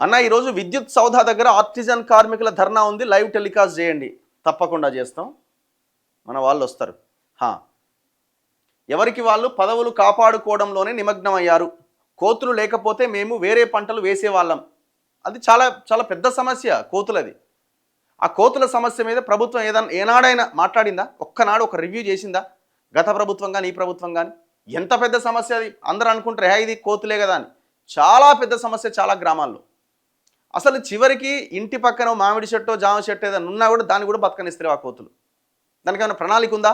అన్న ఈరోజు విద్యుత్ సౌధ దగ్గర ఆర్టిజన్ కార్మికుల ధర్నా ఉంది, లైవ్ టెలికాస్ట్ చేయండి. తప్పకుండా చేస్తాం, మన వాళ్ళు వస్తారు. ఎవరికి వాళ్ళు పదవులు కాపాడుకోవడంలోనే నిమగ్నమయ్యారు. కోతులు లేకపోతే మేము వేరే పంటలు వేసేవాళ్ళం. అది చాలా చాలా పెద్ద సమస్య కోతులది. ఆ కోతుల సమస్య మీద ప్రభుత్వం ఏనాడైనా మాట్లాడిందా? ఒక్కనాడు ఒక రివ్యూ చేసిందా? గత ప్రభుత్వం కానీ ఈ ప్రభుత్వం కానీ. ఎంత పెద్ద సమస్య అది. అందరూ అనుకుంటారు ఇది కోతులే కదా అని. చాలా పెద్ద సమస్య చాలా గ్రామాల్లో. అసలు చివరికి ఇంటి పక్కన మామిడి చెట్టో జామ చెట్టు ఏదైనా ఉన్నా కూడా దాన్ని కూడా బతకనిస్తారు ఆ కోతులు. దానికైనా ప్రణాళిక ఉందా?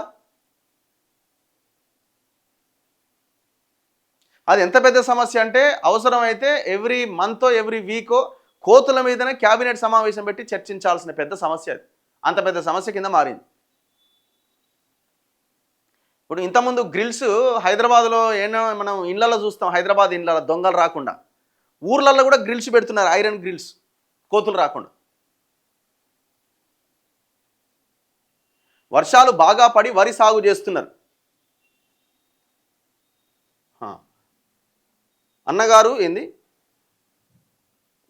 అది ఎంత పెద్ద సమస్య అంటే అవసరమైతే ఎవ్రీ మంతో ఎవ్రీ వీకో కోతుల మీదనే క్యాబినెట్ సమావేశం పెట్టి చర్చించాల్సిన పెద్ద సమస్య అది. అంత పెద్ద సమస్య కింద మారింది. ఇప్పుడు ఇంతకుముందు గ్రిల్స్ హైదరాబాద్లో ఏమో మనం ఇళ్లలో చూస్తాం, హైదరాబాద్ ఇళ్లలో దొంగలు రాకుండా. ఊర్లలో కూడా గ్రిల్స్ పెడుతున్నారు, ఐరన్ గ్రిల్స్, కోతులు రాకుండా. వర్షాలు బాగా పడి వరి సాగు చేస్తున్నారు. అన్నగారు ఏంది,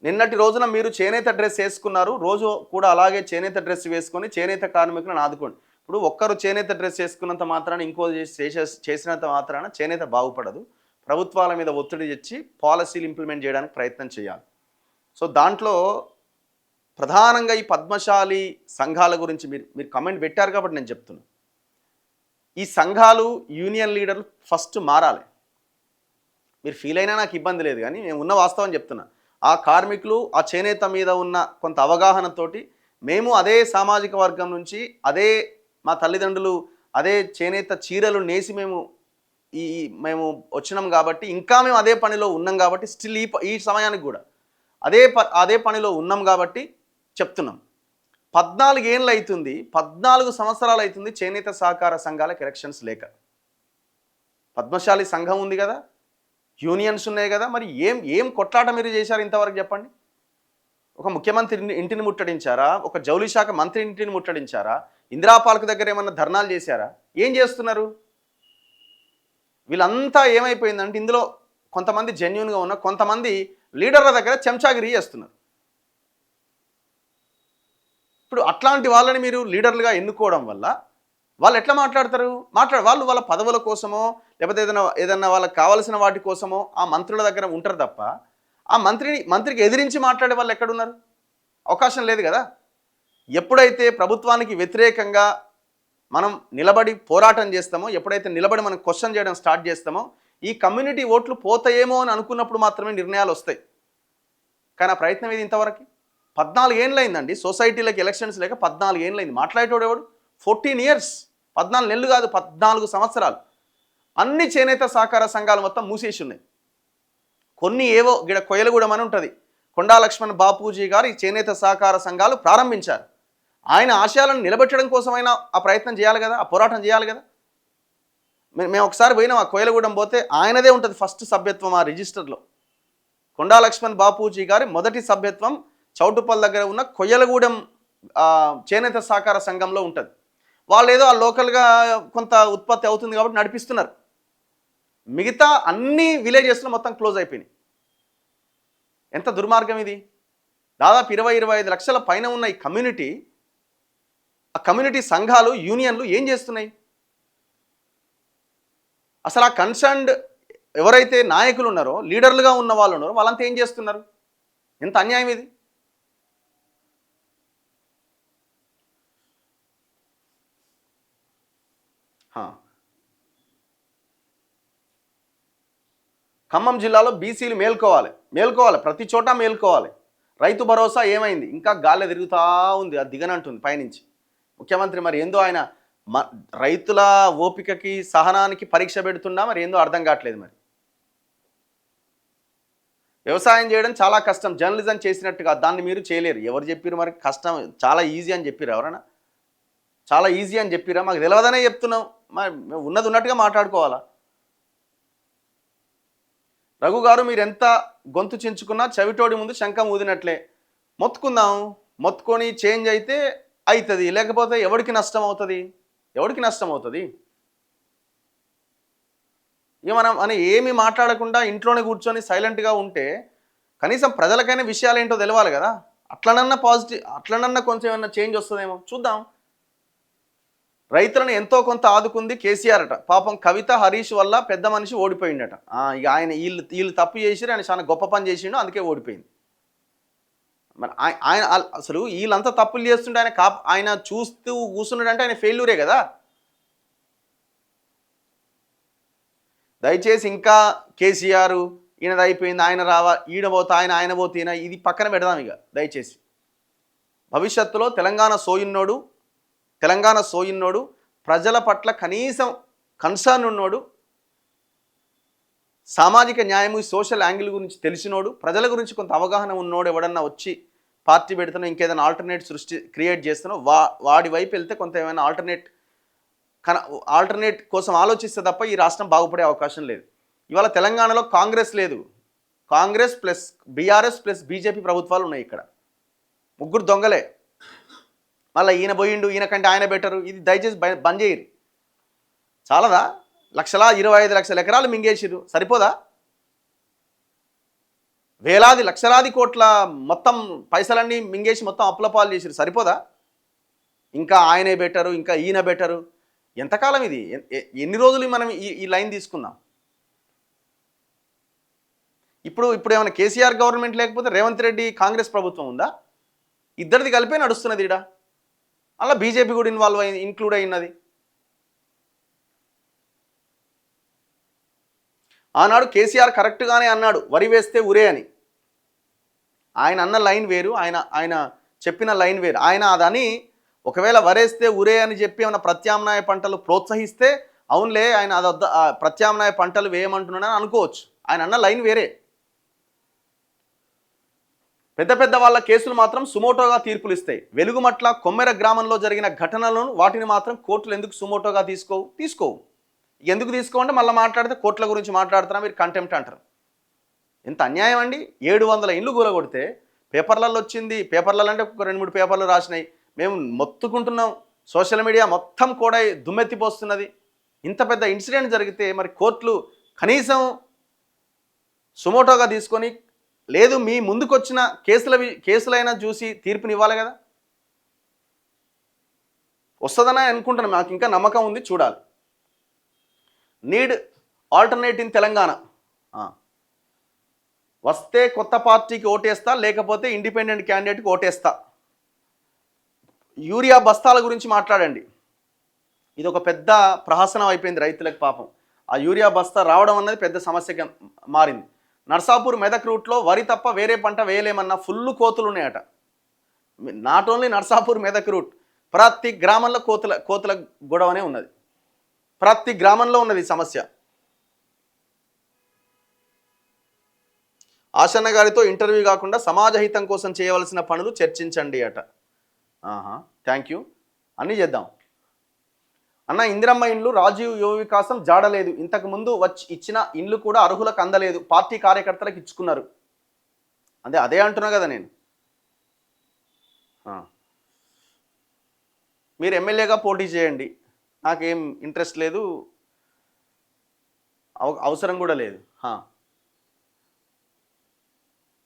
నిన్నటి రోజున మీరు చేనేత డ్రెస్ వేసుకున్నారు, రోజు కూడా అలాగే చేనేత డ్రెస్ వేసుకొని చేనేత కార్మికులను ఆదుకోండి. ఇప్పుడు ఒక్కరు చేనేత డ్రెస్ వేసుకున్నంత మాత్రాన ఇంకో చేసినంత మాత్రాన చేనేత బాగుపడదు. ప్రభుత్వాల మీద ఒత్తిడి తెచ్చి పాలసీలు ఇంప్లిమెంట్ చేయడానికి ప్రయత్నం చేయాలి. సో దాంట్లో ప్రధానంగా ఈ పద్మశాలి సంఘాల గురించి మీరు కమెంట్ పెట్టారు కాబట్టి నేను చెప్తున్నాను. ఈ సంఘాలు యూనియన్ లీడర్లు ఫస్ట్ మారాలి. మీరు ఫీల్ అయినా నాకు ఇబ్బంది లేదు, కానీ నేను ఉన్న వాస్తవం చెప్తున్నా. ఆ కార్మికులు ఆ చేనేత మీద ఉన్న కొంత అవగాహనతోటి మేము అదే సామాజిక వర్గం నుంచి, అదే మా తల్లిదండ్రులు అదే చేనేత చీరలు నేసి మేము వచ్చినాం కాబట్టి, ఇంకా మేము అదే పనిలో ఉన్నాం కాబట్టి, స్టిల్ ఈ సమయానికి కూడా అదే పనిలో ఉన్నాం కాబట్టి చెప్తున్నాం. 14 ఏళ్ళు అవుతుంది, 14 సంవత్సరాలు అవుతుంది చేనేత సహకార సంఘాలకు ఎలక్షన్స్ లేక. పద్మశాలి సంఘం ఉంది కదా, యూనియన్స్ ఉన్నాయి కదా, మరి ఏం కొట్లాట మీరు చేశారు ఇంతవరకు చెప్పండి? ఒక ముఖ్యమంత్రి ఇంటిని ముట్టడించారా? ఒక జౌళి శాఖ మంత్రి ఇంటిని ముట్టడించారా? ఇందిరా పార్క్ దగ్గర ఏమన్నా ధర్నాలు చేశారా? ఏం చేస్తున్నారు? వీళ్ళంతా ఏమైపోయిందంటే ఇందులో కొంతమంది జెన్యూన్గా ఉన్న కొంతమంది లీడర్ల దగ్గర చెంచాగిరి చేస్తున్నారు. ఇప్పుడు అట్లాంటి వాళ్ళని మీరు లీడర్లుగా ఎన్నుకోవడం వల్ల వాళ్ళు ఎట్లా మాట్లాడతారు? వాళ్ళు వాళ్ళ పదవుల కోసమో లేకపోతే ఏదైనా వాళ్ళకి కావాల్సిన వాటి కోసమో ఆ మంత్రుల దగ్గర ఉంటారు తప్ప, ఆ మంత్రికి ఎదిరించి మాట్లాడే వాళ్ళు ఎక్కడున్నారు? అవకాశం లేదు కదా. ఎప్పుడైతే ప్రభుత్వానికి వ్యతిరేకంగా మనం నిలబడి పోరాటం చేస్తామో, ఎప్పుడైతే నిలబడి మనం క్వశ్చన్ చేయడం స్టార్ట్ చేస్తామో, ఈ కమ్యూనిటీ ఓట్లు పోతాయేమో అని అనుకున్నప్పుడు మాత్రమే నిర్ణయాలు వస్తాయి. కానీ ఆ ప్రయత్నం ఇది ఇంతవరకు 14 ఏళ్ళు అయిందండి. సొసైటీలకు ఎలక్షన్స్ లేక 14 ఏళ్ళు అయింది. మాట్లాడేటోడు ఎవడు? 14 ఇయర్స్, 14 నెలలు కాదు, 14 సంవత్సరాలు. అన్ని చేనేత సహకార సంఘాలు మొత్తం మూసేసి ఉన్నాయి. కొన్ని ఏవో గిడ కొయ్యలగూడెం అని ఉంటుంది, కొండా లక్ష్మణ్ బాపూజీ గారు ఈ చేనేత సహకార సంఘాలు ప్రారంభించారు. ఆయన ఆశయాలను నిలబెట్టడం కోసమైనా ఆ ప్రయత్నం చేయాలి కదా, ఆ పోరాటం చేయాలి కదా. మేము ఒకసారి పోయినాం, ఆ కొయ్యలగూడెం పోతే ఆయనదే ఉంటుంది ఫస్ట్ సభ్యత్వం ఆ రిజిస్టర్లో. కొండా లక్ష్మణ్ బాపూజీ గారి మొదటి సభ్యత్వం చౌటుపల్ దగ్గర ఉన్న కొయ్యలగూడెం చేనేత సహకార సంఘంలో ఉంటుంది. వాళ్ళు ఏదో ఆ లోకల్గా కొంత ఉత్పత్తి అవుతుంది కాబట్టి నడిపిస్తున్నారు. మిగతా అన్ని విలేజెస్లో మొత్తం క్లోజ్ అయిపోయినాయి. ఎంత దుర్మార్గం ఇది. దాదాపు 20-25 లక్షల పైన ఉన్న ఈ కమ్యూనిటీ సంఘాలు, యూనియన్లు ఏం చేస్తున్నాయి? అసలు ఆ కన్సర్న్డ్ ఎవరైతే నాయకులు ఉన్నారో, లీడర్లుగా ఉన్న వాళ్ళు ఉన్నారో వాళ్ళంతా ఏం చేస్తున్నారు? ఎంత అన్యాయం ఇది. ఖమ్మం జిల్లాలో బీసీలు మేల్కోవాలి, ప్రతి చోట మేల్కోవాలి. రైతు భరోసా ఏమైంది? ఇంకా గాలి తిరుగుతూ ఉంది, అది దిగనంటుంది పైనుంచి ముఖ్యమంత్రి. మరి ఏందో ఆయన రైతుల ఓపికకి సహనానికి పరీక్ష పెడుతున్నా, మరి ఏందో అర్థం కావట్లేదు. మరి వ్యవసాయం చేయడం చాలా కష్టం, జర్నలిజం చేసినట్టుగా దాన్ని మీరు చేయలేరు. ఎవరు చెప్పారు? మరి కష్టం చాలా ఈజీ అని చెప్పారు ఎవరైనా? చాలా ఈజీ అని చెప్పిరా? మాకు తెలియదనే చెప్తున్నాం. మరి ఉన్నది ఉన్నట్టుగా మాట్లాడుకోవాలా? రఘు గారు, మీరు ఎంత గొంతు చించుకున్నా చెవిటోడి ముందు శంఖం ఊదినట్లే. మొత్తుకొని చేంజ్ అయితే అవుతుంది, లేకపోతే ఎవరికి నష్టం అవుతుంది? ఇక మనం ఏమి మాట్లాడకుండా ఇంట్లోనే కూర్చొని సైలెంట్గా ఉంటే కనీసం ప్రజలకైనా విషయాలు ఏంటో తెలవాలి కదా. అట్లనన్నా పాజిటివ్, అట్లనన్నా కొంచెం ఏమన్నా చేంజ్ వస్తుందేమో చూద్దాం. రైతులను ఎంతో కొంత ఆదుకుంది కేసీఆర్ అట. పాపం కవిత హరీష్ వల్ల పెద్ద మనిషి ఓడిపోయిండట. ఇక ఆయన వీళ్ళు తప్పు చేసిరు, ఆయన చాలా గొప్ప పని చేసిండు, అందుకే ఓడిపోయింది. మరి ఆయన అసలు వీళ్ళంతా తప్పులు చేస్తుంటే ఆయన చూస్తూ కూర్చున్నాడంటే ఆయన ఫెయిల్యూరే కదా. దయచేసి ఇంకా కేసీఆర్ ఈయనది అయిపోయింది, ఆయన రావా, ఈయన పోతా ఆయన పోతే ఈయన, ఇది పక్కన పెడదాం ఇక దయచేసి. భవిష్యత్తులో తెలంగాణ సోయిన్నోడు ప్రజల పట్ల కనీసం కన్సర్న్ ఉన్నోడు, సామాజిక న్యాయము సోషల్ యాంగిల్ గురించి తెలిసినోడు, ప్రజల గురించి కొంత అవగాహన ఉన్నోడు ఎవడన్నా వచ్చి పార్టీ పెడుతున్నా ఇంకేదైనా ఆల్టర్నేట్ క్రియేట్ చేస్తున్నా వాడి వైపు వెళ్తే కొంత ఏమైనా ఆల్టర్నేట్ కోసం ఆలోచిస్తే తప్ప ఈ రాష్ట్రం బాగుపడే అవకాశం లేదు. ఇవాళ తెలంగాణలో కాంగ్రెస్ లేదు, Congress plus BRS plus BJP ప్రభుత్వాలు ఉన్నాయి. ఇక్కడ ముగ్గురు దొంగలే. మళ్ళీ ఈయన పోయిండు, ఈయన కంటే ఆయన బెటరు, ఇది దయచేసి బంద్ చేయరు. చాలదా? 25 లక్షల ఎకరాలు మింగేసిరు, సరిపోదా? వేలాది లక్షలాది కోట్ల మొత్తం పైసలన్నీ మింగేసి మొత్తం అప్పులపాలు చేసిరు, సరిపోదా? ఇంకా ఆయనే బెటరు, ఇంకా ఈయన బెటరు. ఎంతకాలం ఇది? ఎన్ని రోజులు మనం ఈ లైన్ తీసుకుందాం? ఇప్పుడు ఏమైనా కేసీఆర్ గవర్నమెంట్ లేకపోతే రేవంత్ రెడ్డి కాంగ్రెస్ ప్రభుత్వం ఉందా? ఇద్దరిది కలిపే నడుస్తున్నది. ఇడ అలా బీజేపీ కూడా ఇంక్లూడ్ అయినది. ఆనాడు కేసీఆర్ కరెక్ట్గానే అన్నాడు వరి వేస్తే ఉరే అని. ఆయన అన్న లైన్ వేరు, ఆయన చెప్పిన లైన్ వేరు. ఆయన అదని ఒకవేళ వరేస్తే ఉరే అని చెప్పి ఏమైనా ప్రత్యామ్నాయ పంటలు ప్రోత్సహిస్తే అవునులే ఆయన అది ప్రత్యామ్నాయ పంటలు వేయమంటున్నాడని అనుకోవచ్చు. ఆయన అన్న లైన్ వేరే. పెద్ద వాళ్ళ కేసులు మాత్రం సుమోటోగా తీర్పులు ఇస్తాయి. వెలుగుమట్ల కొమ్మెర గ్రామంలో జరిగిన ఘటనలను వాటిని మాత్రం కోర్టులు ఎందుకు సుమోటోగా తీసుకోవు. ఎందుకు తీసుకోమంటే మళ్ళీ మాట్లాడితే కోర్టుల గురించి మాట్లాడుతున్నా, మీరు కంటెంప్ట్ అంటారు. ఎంత అన్యాయం అండి. 700 ఇండ్లు కూలగొడితే పేపర్లలో వచ్చింది. పేపర్లలో అంటే ఒక 2-3 పేపర్లు రాసినాయి, మేము మొత్తుకుంటున్నాం, సోషల్ మీడియా మొత్తం కూడా దుమ్మెత్తిపోస్తున్నది. ఇంత పెద్ద ఇన్సిడెంట్ జరిగితే మరి కోర్టులు కనీసం సుమోటోగా తీసుకొని, లేదు మీ ముందుకొచ్చిన కేసులైనా చూసి తీర్పునివ్వాలి కదా. వస్తుందని అనుకుంటున్నాను, నాకు ఇంకా నమ్మకం ఉంది, చూడాలి. Need alternate in Telangana. వస్తే కొత్త పార్టీకి ఓటేస్తా, లేకపోతే ఇండిపెండెంట్ క్యాండిడేట్కి ఓటేస్తా. యూరియా బస్తాల గురించి మాట్లాడండి. ఇది ఒక పెద్ద ప్రహసనం అయిపోయింది రైతులకు. పాపం ఆ యూరియా బస్తా రావడం అన్నది పెద్ద సమస్యగా మారింది. నర్సాపూర్ మెదక్ రూట్లో వరి తప్ప వేరే పంట వేయలేమన్నా ఫుల్ కోతులు ఉన్నాయట. Not only Narsapur Medak route, ప్రతి గ్రామంలో కోతుల గొడవనే ఉన్నది. ప్రతి గ్రామంలో ఉన్నది సమస్య. ఆశన్న గారితో ఇంటర్వ్యూ కాకుండా సమాజ హితం కోసం చేయవలసిన పనులు చర్చించండి అట. థ్యాంక్ యూ, అన్నీ చేద్దాం అన్న. ఇందిరమ్మ ఇండ్లు రాజీవ్ యువ వికాసం జాడలేదు. ఇంతకుముందు ఇచ్చిన ఇండ్లు కూడా అర్హులకు అందలేదు, పార్టీ కార్యకర్తలకు ఇచ్చుకున్నారు. అదే అంటున్నా కదా నేను. మీరు ఎమ్మెల్యేగా పోటీ చేయండి, నాకేం ఇంట్రెస్ట్ లేదు, అవసరం కూడా లేదు.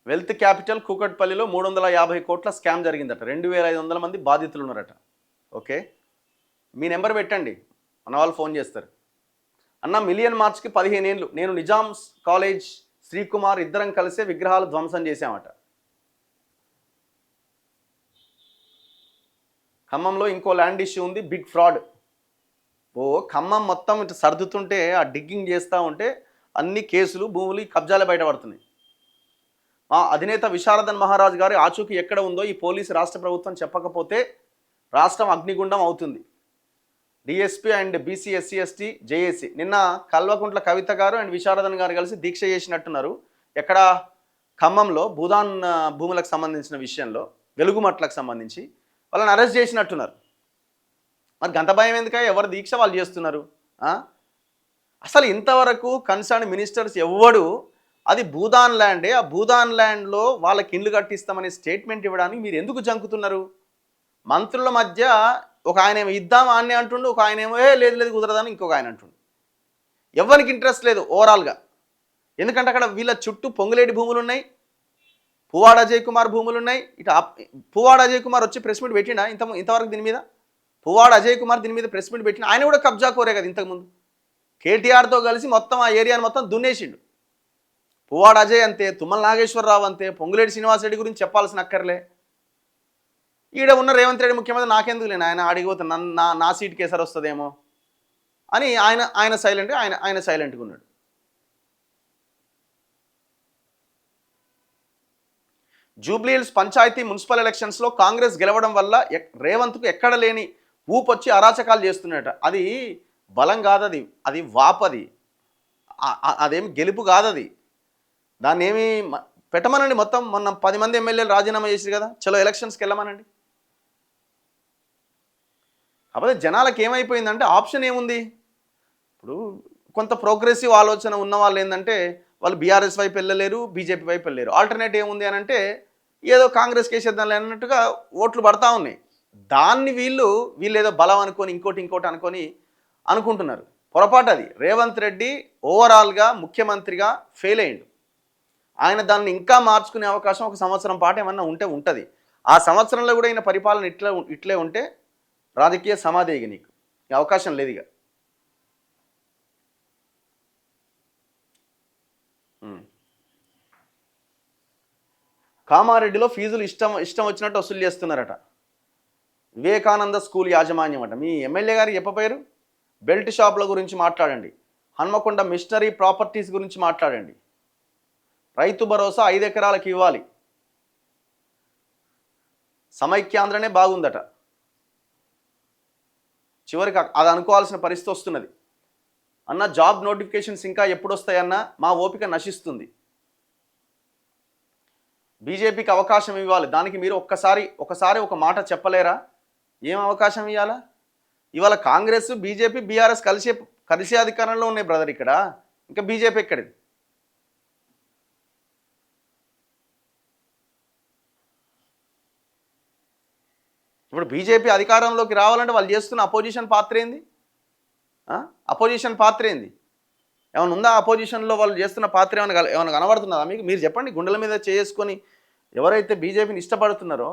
వెల్త్ క్యాపిటల్ కూకట్పల్లిలో 350 కోట్ల స్కామ్ జరిగిందట. 2500 మంది బాధితులు ఉన్నారట. ఓకే, మీ నెంబర్ పెట్టండి, మన వాళ్ళు ఫోన్ చేస్తారు. అన్న మిలియన్ మార్చ్కి 15 ఏళ్ళు, నేను నిజాం కాలేజ్ శ్రీకుమార్ ఇద్దరం కలిసే విగ్రహాలు ధ్వంసం చేశామట. ఖమ్మంలో ఇంకో ల్యాండ్ ఇష్యూ ఉంది, బిగ్ ఫ్రాడ్. ఖమ్మం మొత్తం ఇటు సర్దుతుంటే, ఆ డిగ్గింగ్ చేస్తూ ఉంటే అన్ని కేసులు, భూములు, కబ్జాలు బయటపడుతున్నాయి. మా అధినేత విశారదన్ మహారాజ్ గారి ఆచూకీ ఎక్కడ ఉందో ఈ పోలీసు రాష్ట్ర ప్రభుత్వం చెప్పకపోతే రాష్ట్రం అగ్నిగుండం అవుతుంది. DSP and BC SC ST JAC నిన్న కల్వకుంట్ల కవిత గారు అండ్ విశారదన్ గారు కలిసి దీక్ష చేసినట్టున్నారు. ఎక్కడ? ఖమ్మంలో భూదాన్ భూములకు సంబంధించిన విషయంలో, వెలుగుమట్లకు సంబంధించి వాళ్ళని అరెస్ట్ చేసినట్టున్నారు. మరి గంత భయం ఎందుక? ఎవరు దీక్ష వాళ్ళు చేస్తున్నారు. అసలు ఇంతవరకు కన్సర్న్ మినిస్టర్స్ ఎవ్వడు అది భూదాన్ ల్యాండే, ఆ భూదాన్ ల్యాండ్లో వాళ్ళకి ఇండ్లు కట్టిస్తామనే స్టేట్మెంట్ ఇవ్వడానికి మీరు ఎందుకు జంకుతున్నారు? మంత్రుల మధ్య ఒక ఆయన ఏమో ఇద్దాం ఆన్నే అంటుండు, ఒక ఆయన ఏమో లేదు కుదరదని ఇంకొక ఆయన అంటుండు. ఎవరికి ఇంట్రెస్ట్ లేదు ఓవరాల్గా. ఎందుకంటే అక్కడ వీళ్ళ చుట్టూ పొంగులేటి భూములు ఉన్నాయి, పువ్వాడ అజయ్ కుమార్ భూములు ఉన్నాయి. ఇటు పువ్వాడ అజయ్ కుమార్ వచ్చి ప్రెస్ మీట్ పెట్టినా ఇంతవరకు దీని మీద? పువ్వాడ అజయ్ కుమార్ దీని మీద ప్రెస్ మీట్ పెట్టిన, ఆయన కూడా కబ్జా కోరే కదా ఇంతకుముందు. కేటీఆర్తో కలిసి మొత్తం ఆ ఏరియాని మొత్తం దున్నేసిండు. పువ్వాడ అజయ్ అంతే, తుమ్మల నాగేశ్వరరావు అంతే, పొంగులేటి శ్రీనివాసరెడ్డి గురించి చెప్పాల్సిన అక్కర్లే. ఈడ ఉన్న రేవంత్ రెడ్డి ముఖ్యమంత్రి నాకెందుకు లేని, ఆయన అడిగిపోతే నా సీట్ కేసరి వస్తుందేమో అని ఆయన సైలెంట్గా ఉన్నాడు. జూబ్లీహిల్స్ పంచాయతీ మున్సిపల్ ఎలక్షన్స్లో కాంగ్రెస్ గెలవడం వల్ల రేవంత్కు ఎక్కడ లేని ఊపొచ్చి అరాచకాలు చేస్తున్నట. అది బలం కాదది, అది వాపది, అదేమి గెలుపు కాదది. దాన్ని ఏమి పెట్టమనండి. మొత్తం మొన్న 10 మంది ఎమ్మెల్యేలు రాజీనామా చేసారు కదా, చలో ఎలక్షన్స్కి వెళ్ళమనండి. కాకపోతే జనాలకు ఏమైపోయిందంటే ఆప్షన్ ఏముంది? ఇప్పుడు కొంత ప్రోగ్రెసివ్ ఆలోచన ఉన్న వాళ్ళు ఏంటంటే వాళ్ళు బీఆర్ఎస్ వైపు వెళ్ళలేరు, బీజేపీ వైపు వెళ్ళలేరు. ఆల్టర్నేట్ ఏముంది అని అంటే ఏదో కాంగ్రెస్ కేసేద్దాం అన్నట్టుగా ఓట్లు పడతా ఉన్నాయి. దాన్ని వీళ్ళు ఏదో బలం అనుకొని ఇంకోటి అనుకొని అనుకుంటున్నారు. పొరపాటు అది. రేవంత్ రెడ్డి ఓవరాల్గా ముఖ్యమంత్రిగా ఫెయిల్ అయ్యిండు. ఆయన దాన్ని ఇంకా మార్చుకునే అవకాశం 1 సంవత్సరం పాటు ఏమన్నా ఉంటే ఉంటుంది. ఆ సంవత్సరంలో కూడా ఈయన పరిపాలన ఇట్లే ఉంటే రాజకీయ సమాధి నీకు అవకాశం లేదు. ఇక కామారెడ్డిలో ఫీజులు ఇష్టం వచ్చినట్టు వసూలు చేస్తున్నారట. వివేకానంద స్కూల్ యాజమాన్యం అట. మీ ఎమ్మెల్యే గారు చెప్పపోయారు? బెల్ట్ షాపుల గురించి మాట్లాడండి, హన్మకొండ మిషనరీ ప్రాపర్టీస్ గురించి మాట్లాడండి, రైతు భరోసా 5 ఎకరాలకు ఇవ్వాలి, సమైక్యాంధ్రనే బాగుందట. చివరికి అది అనుకోవాల్సిన పరిస్థితి వస్తున్నది. అన్న జాబ్ నోటిఫికేషన్స్ ఇంకా ఎప్పుడు వస్తాయన్నా మా ఓపిక నశిస్తుంది. బీజేపీకి అవకాశం ఇవ్వాలి, దానికి మీరు ఒకసారి ఒక మాట చెప్పలేరా? ఏం అవకాశం ఇవ్వాలా? ఇవాళ కాంగ్రెస్, బీజేపీ, బీఆర్ఎస్ కలిసే అధికారంలో ఉన్నాయి బ్రదర్. ఇక్కడ ఇంకా బీజేపీ ఎక్కడిది? ఇప్పుడు బీజేపీ అధికారంలోకి రావాలంటే వాళ్ళు చేస్తున్న అపోజిషన్ పాత్ర ఏంది? ఏమైనా ఉందా? అపోజిషన్లో వాళ్ళు చేస్తున్న పాత్ర ఏమైనా కనబడుతున్నదా మీకు? మీరు చెప్పండి. గుండెల మీద చేసుకొని ఎవరైతే బీజేపీని ఇష్టపడుతున్నారో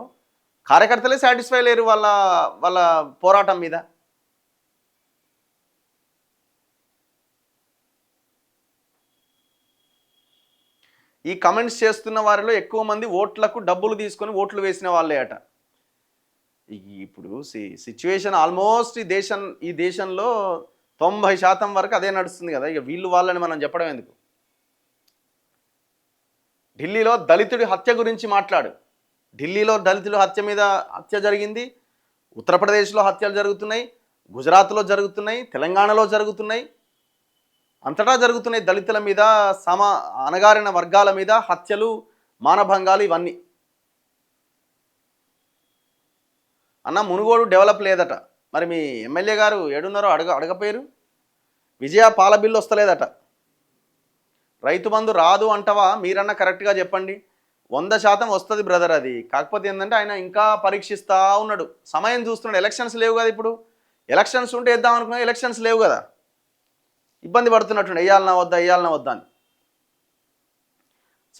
కార్యకర్తలే సాటిస్ఫై లేరు వాళ్ళ పోరాటం మీద. ఈ కమెంట్స్ చేస్తున్న వారిలో ఎక్కువ మంది ఓట్లకు డబ్బులు తీసుకొని ఓట్లు వేసిన వాళ్ళే అట. ఇప్పుడు సిచ్యువేషన్ ఆల్మోస్ట్ ఈ దేశంలో 90% వరకు అదే నడుస్తుంది కదా. ఇక వాళ్ళని మనం చెప్పడం ఎందుకు? ఢిల్లీలో దళితుడి హత్య గురించి మాట్లాడు. ఢిల్లీలో దళితుల హత్య జరిగింది, ఉత్తరప్రదేశ్లో హత్యలు జరుగుతున్నాయి, గుజరాత్లో జరుగుతున్నాయి, తెలంగాణలో జరుగుతున్నాయి, అంతటా జరుగుతున్నాయి. దళితుల మీద, అణగారిన వర్గాల మీద హత్యలు, మానభంగాలు ఇవన్నీ. అన్న మునుగోడు డెవలప్ లేదట. మరి మీ ఎమ్మెల్యే గారు ఏడున్నారో అడగపోయారు? విజయ పాల బిల్లు వస్తలేదట. రైతు బంధు రాదు అంటవా? మీరన్నా కరెక్ట్గా చెప్పండి. 100% వస్తుంది బ్రదర్. అది కాకపోతే ఏంటంటే ఆయన ఇంకా పరీక్షిస్తూ ఉన్నాడు, సమయం చూస్తున్నాడు. ఎలక్షన్స్ లేవు కదా. ఇప్పుడు ఎలక్షన్స్ ఉంటే వేద్దాం అనుకున్నా, ఎలక్షన్స్ లేవు కదా. ఇబ్బంది పడుతున్నట్టుండే, వేయాలన్నా వద్దా అని.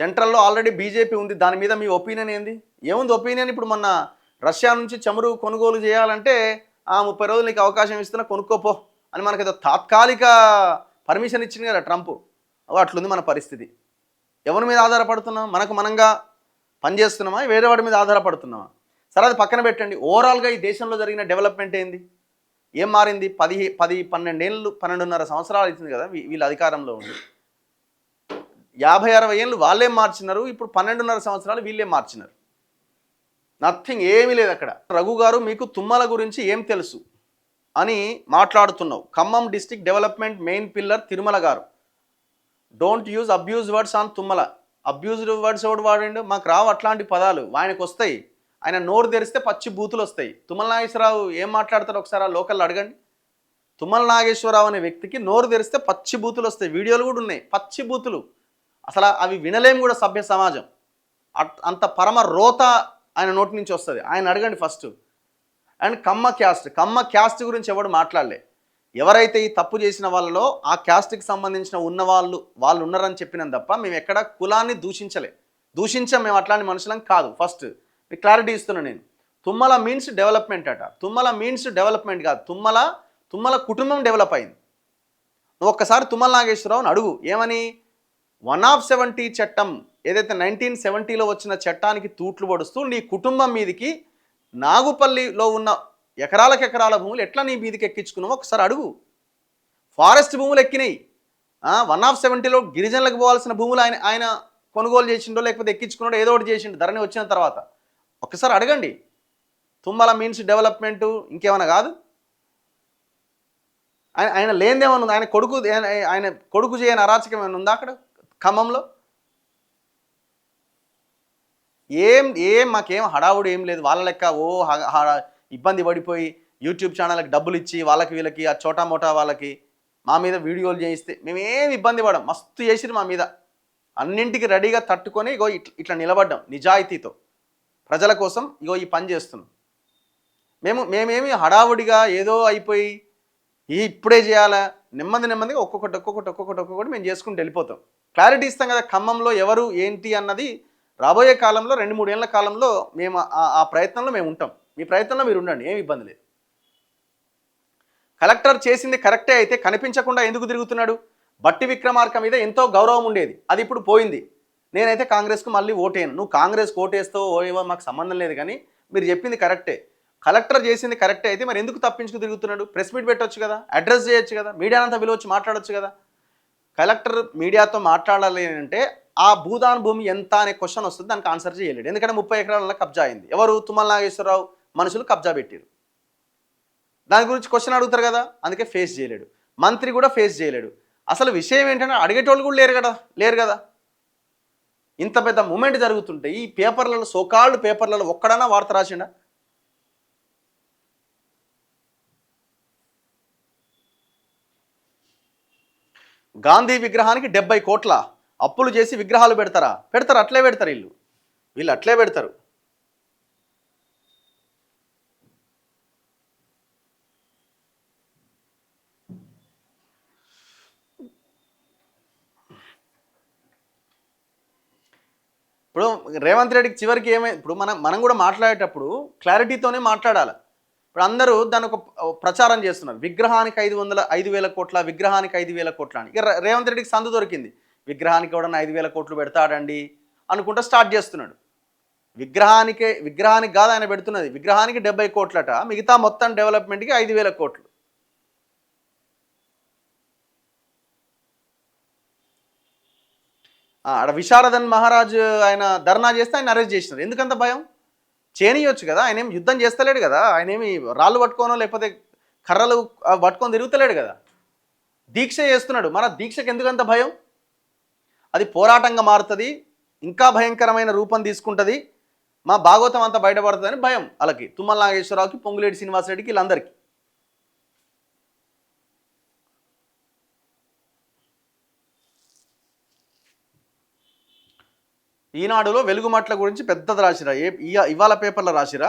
సెంట్రల్లో ఆల్రెడీ బీజేపీ ఉంది. దాని మీద మీ ఒపీనియన్ ఏంది? ఏముంది ఒపీనియన్? ఇప్పుడు మొన్న రష్యా నుంచి చమురు కొనుగోలు చేయాలంటే 30 రోజులు నీకు అవకాశం ఇస్తున్నా, కొనుక్కోపో అని మనకేదో తాత్కాలిక పర్మిషన్ ఇచ్చింది కదా ట్రంప్. అట్లుంది మన పరిస్థితి. ఎవరి మీద ఆధారపడుతున్నాం? మనంగా పనిచేస్తున్నామా, వేరే వాడి మీద ఆధారపడుతున్నామా? సరే, అది పక్కన పెట్టండి. ఓవరాల్గా ఈ దేశంలో జరిగిన డెవలప్మెంట్ ఏంది? ఏం మారింది? 12 సంవత్సరాలు అవుతుంది కదా వీళ్ళ అధికారంలో ఉంది. 50-60 ఏళ్ళు వాళ్ళేం మార్చినారు, ఇప్పుడు 12.5 సంవత్సరాలు వీళ్ళేం మార్చినారు? నథింగ్, ఏమీ లేదు అక్కడ. రఘు గారు, మీకు తుమ్మల గురించి ఏం తెలుసు అని మాట్లాడుతున్నావు. Khammam district development main pillar Tirumala గారు. Don't use abuse words on Tummala. Abused words ఎవడు వాడండు? మాకు రావు అట్లాంటి పదాలు, ఆయనకు వస్తాయి. ఆయన నోరు తెరిస్తే పచ్చి బూతులు వస్తాయి. తుమ్మల నాగేశ్వరరావు ఏం మాట్లాడతారు ఒకసారి ఆ లోకల్లో అడగండి. తుమ్మల నాగేశ్వరరావు అనే వ్యక్తికి నోరు తెరిస్తే పచ్చి బూతులు వస్తాయి. వీడియోలు కూడా ఉన్నాయి, పచ్చి బూతులు. అసలు అవి వినలేం కూడా సభ్య సమాజం. అంత పరమ రోత ఆయన నోటి నుంచి వస్తుంది. ఆయన అడగండి ఫస్ట్. అండ్ కమ్మ క్యాస్ట్ గురించి ఎవడు మాట్లాడలే. ఎవరైతే ఈ తప్పు చేసిన వాళ్ళలో ఆ క్యాస్ట్కి సంబంధించిన వాళ్ళు ఉన్నారని చెప్పినాం తప్ప మేము ఎక్కడ కులాన్ని దూషించలే. దూషించాం మేము అట్లాంటి మనుషులం కాదు. ఫస్ట్ మీకు క్లారిటీ ఇస్తున్నా నేను. తుమ్మల మీన్స్ డెవలప్మెంట్ అట. తుమ్మల మీన్స్ డెవలప్మెంట్ కాదు, తుమ్మల కుటుంబం డెవలప్ అయింది. నువ్వు ఒక్కసారి తుమ్మల నాగేశ్వరరావుని అడుగు ఏమని. 170 చట్టం ఏదైతే 1970లో వచ్చిన చట్టానికి తూట్లు పొడుస్తూ నీ కుటుంబం మీదికి నాగుపల్లిలో ఉన్న ఎకరాల భూములు ఎట్లా నీ మీదికి ఎక్కించుకున్నావో ఒకసారి అడుగు. ఫారెస్ట్ భూములు ఎక్కినాయి. 170లో గిరిజనులకు పోవాల్సిన భూములు ఆయన కొనుగోలు చేసిండో లేకపోతే ఎక్కించుకున్నాడో ఏదో ఒకటి చేసిండు ధరణి వచ్చిన తర్వాత. ఒక్కసారి అడగండి. తుమ్మల మీన్స్ డెవలప్మెంటు ఇంకేమైనా కాదు. ఆయన లేనిదేమన్నా ఉంది? ఆయన కొడుకు చేయని అరాచకం ఏమైనా ఉందా అక్కడ ఖమ్మంలో? ఏం మాకేం హడావుడు ఏం లేదు. వాళ్ళ లెక్క ఇబ్బంది పడిపోయి యూట్యూబ్ ఛానల్కి డబ్బులు ఇచ్చి వాళ్ళకి వీళ్ళకి ఆ చోటా మోటా వాళ్ళకి మా మీద వీడియోలు చేయిస్తే మేమేం ఇబ్బంది పడం. మస్తు చేసిరు మా మీద. అన్నింటికి రెడీగా తట్టుకొని ఇగో ఇట్లా నిలబడ్డాం నిజాయితీతో ప్రజల కోసం. ఇగో ఈ పని చేస్తున్నాం. మేమేమి హడావుడిగా ఏదో అయిపోయి ఇప్పుడే చేయాలా, నెమ్మదిగా ఒక్కొక్కటి మేము చేసుకుంటూ వెళ్ళిపోతాం. క్లారిటీ ఇస్తాం కదా ఖమ్మంలో ఎవరు ఏంటి అన్నది. రాబోయే కాలంలో 2-3 ఏళ్ల కాలంలో మేము ఆ ప్రయత్నంలో మేము ఉంటాం. మీ ప్రయత్నంలో మీరు ఉండండి, ఏమి ఇబ్బంది లేదు. కలెక్టర్ చేసింది కరెక్టే అయితే కనిపించకుండా ఎందుకు తిరుగుతున్నాడు? బట్టి విక్రమార్క మీద ఎంతో గౌరవం ఉండేది, అది ఇప్పుడు పోయింది. నేనైతే కాంగ్రెస్కు మళ్ళీ ఓటేను. నువ్వు కాంగ్రెస్కి ఓటేస్తావు ఓయేవో మాకు సంబంధం లేదు, కానీ మీరు చెప్పింది కరెక్టే. కలెక్టర్ చేసింది కరెక్టే అయితే మరి ఎందుకు తప్పించుకు తిరుగుతున్నాడు? ప్రెస్ మీట్ పెట్టవచ్చు కదా, అడ్రస్ చేయొచ్చు కదా, మీడియానంతా పిలవచ్చు, మాట్లాడవచ్చు కదా. కలెక్టర్ మీడియాతో మాట్లాడాలి అంటే ఆ భూదాన్ భూమి ఎంత అనే క్వశ్చన్ వస్తుంది, దానికి ఆన్సర్ చేయలేడు. ఎందుకంటే 30 ఎకరాల కబ్జా అయింది. ఎవరు? తుమ్మల నాగేశ్వరరావు మనుషులు కబ్జా పెట్టారు. దాని గురించి క్వశ్చన్ అడుగుతారు కదా, అందుకే ఫేస్ చేయలేడు. మంత్రి కూడా ఫేస్ చేయలేడు. అసలు విషయం ఏంటంటే అడిగేటోళ్ళు కూడా లేరు కదా. ఇంత పెద్ద మూమెంట్ జరుగుతుంటే ఈ పేపర్లలో, సోకాల్డ్ పేపర్లలో ఒక్కడన్నా వార్త రాసిండా? గాంధీ విగ్రహానికి 70 కోట్ల అప్పులు చేసి విగ్రహాలు పెడతారు. అట్లే పెడతారు వీళ్ళు అట్లే పెడతారు. ఇప్పుడు రేవంత్ రెడ్డికి చివరికి ఇప్పుడు మనం కూడా మాట్లాడేటప్పుడు క్లారిటీతోనే మాట్లాడాలి. ఇప్పుడు అందరూ దాని ఒక ప్రచారం చేస్తున్నారు. విగ్రహానికి 5,000 కోట్ల, విగ్రహానికి 5,000 కోట్ల అని. ఇక రేవంత్ రెడ్డికి సందు దొరికింది. విగ్రహానికి కూడా 5,000 కోట్లు పెడతాడండి అనుకుంటా స్టార్ట్ చేస్తున్నాడు. విగ్రహానికి కాదు ఆయన పెడుతున్నది. విగ్రహానికి 70 కోట్లట, మిగతా మొత్తం డెవలప్మెంట్కి 5,000 కోట్లు. ఆడ విశారదన్ మహారాజ్ ఆయన ధర్నా చేస్తే ఆయన అరెస్ట్ చేసినారు. ఎందుకంత భయం? చేయనియొచ్చు కదా, ఆయన ఏమి యుద్ధం చేస్తలేడు కదా, ఆయన ఏమి రాళ్ళు పట్టుకోనో లేకపోతే కర్రలు పట్టుకొని తిరుగుతలేడు కదా, దీక్ష చేస్తున్నాడు. మన దీక్షకు ఎందుకంత భయం? అది పోరాటంగా మారుతుంది, ఇంకా భయంకరమైన రూపం తీసుకుంటుంది, మా భాగవతం అంతా బయటపడుతుందని భయం వాళ్ళకి. తుమ్మల నాగేశ్వరరావుకి, పొంగులేటి శ్రీనివాసరెడ్డికి, వీళ్ళందరికీ. ఈనాడులో వెలుగుమట్ల గురించి పెద్దది రాసిరా, ఇవాళ పేపర్లో రాసిరా.